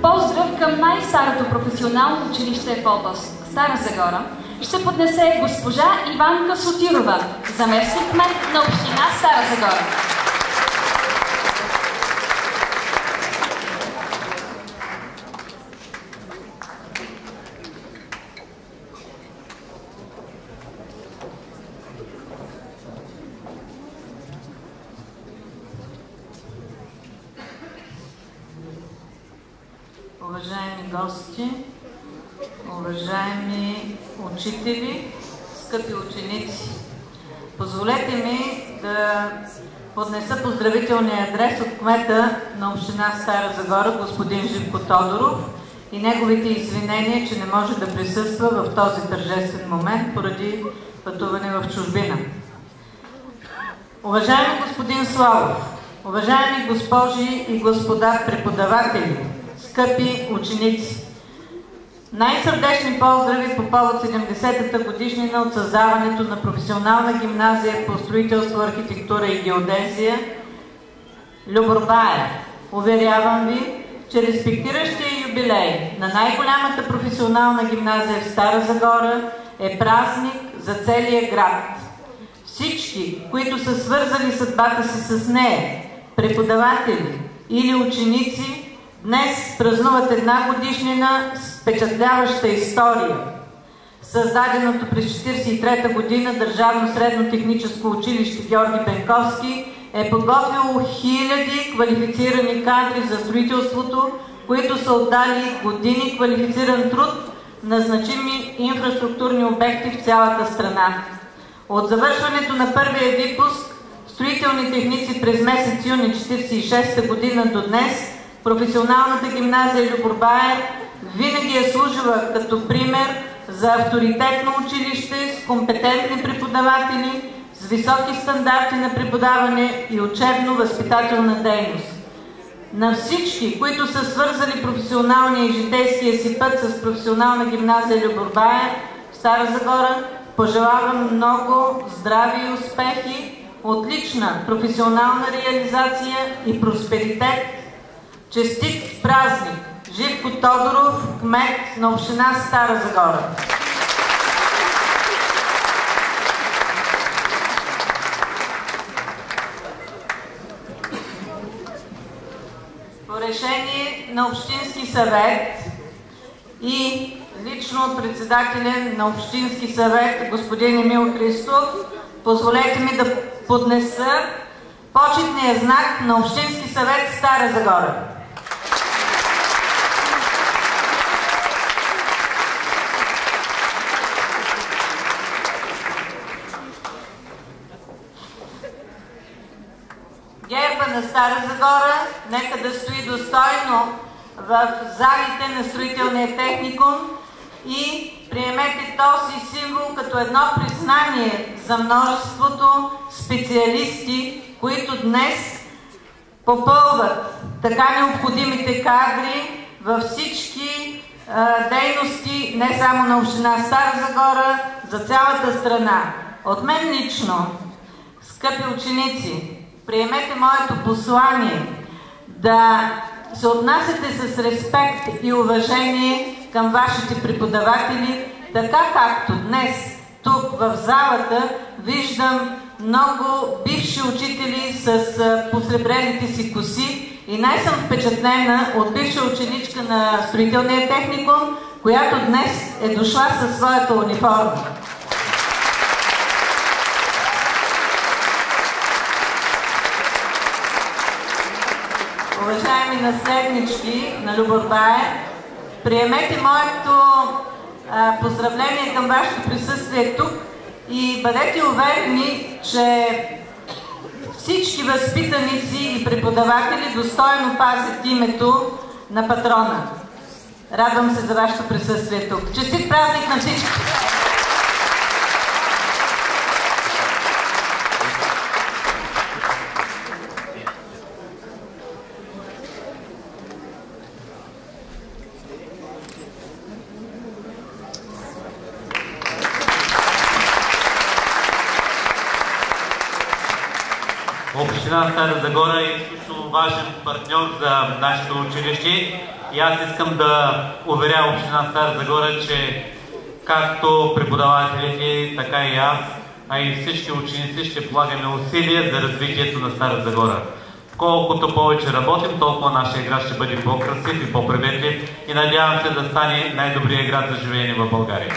поздрав към най-старото професионално училище в област Стара Загора ще поднесе госпожа Иванка Сотирова, заместник-кмет на община Стара Загора. Уважаеми гости, уважаеми учители, скъпи ученици, позволете ми да поднеса поздравителния адрес от кмета на община Стара Загора, господин Живко Тодоров, и неговите извинения, че не може да присъства в този тържествен момент поради пътуване в чужбина. Уважаеми господин Славов, уважаеми госпожи и господа преподаватели, скъпи ученици, най-сърдечни поздрави по повод 70-та годишнина от създаването на професионална гимназия по строителство, архитектура и геодезия Любор Баев. Уверявам ви, че респектиращия юбилей на най-голямата професионална гимназия в Стара Загора е празник за целия град. Всички, които са свързали съдбата си с нея, преподаватели или ученици, днес празнуват една годишнина с впечатляваща история. Създаденото през 1943 година Държавно средно техническо училище Георги Бенковски е подготвило хиляди квалифицирани кадри за строителството, които са отдали години квалифициран труд на значими инфраструктурни обекти в цялата страна. От завършването на първия випуск строителни техници през месец юни 1946 година до днес професионалната гимназия Любор Баев винаги е служила като пример за авторитетно училище с компетентни преподаватели, с високи стандарти на преподаване и учебно-възпитателна дейност. На всички, които са свързали професионалния и житейския си път с професионална гимназия Любор Баев в Стара Загора, пожелавам много здрави и успехи, отлична професионална реализация и просперитет. Честит празник! Живко Тодоров, кмет на община Стара Загора. По решение на Общински съвет и лично от председателя на Общински съвет господин Емил Христов, позволете ми да поднеса почетния знак на Общински съвет Стара Загора. Герба на Стара Загора нека да стои достойно в залите на строителния техникум и приемете този символ като едно признание за множеството специалисти, които днес попълват така необходимите кадри във всички дейности, не само на община Стара Загора, за цялата страна. От мен лично, скъпи ученици, приемете моето послание да се отнасяте с респект и уважение към вашите преподаватели, така както днес тук в залата виждам много бивши учители с посребрените си коси и най-съм впечатлена от бивша ученичка на строителния техникум, която днес е дошла със своята униформа. Уважаеми наследнички на Любор Баев, приемете моето поздравление към вашето присъствие тук и бъдете уверени, че всички възпитаници и преподаватели достойно пазят името на патрона. Радвам се за вашето присъствие тук. Честит празник на всички! Община Стара Загора е изключително важен партньор за нашето училище И аз искам да уверя община Стара Загора, че както преподавателите, така и аз, а и всички ученици ще полагаме усилия за развитието на Стара Загора. Колкото повече работим, толкова нашия град ще бъде по-красив и по-приветлив и надявам се да стане най-добрият град за живеене в България.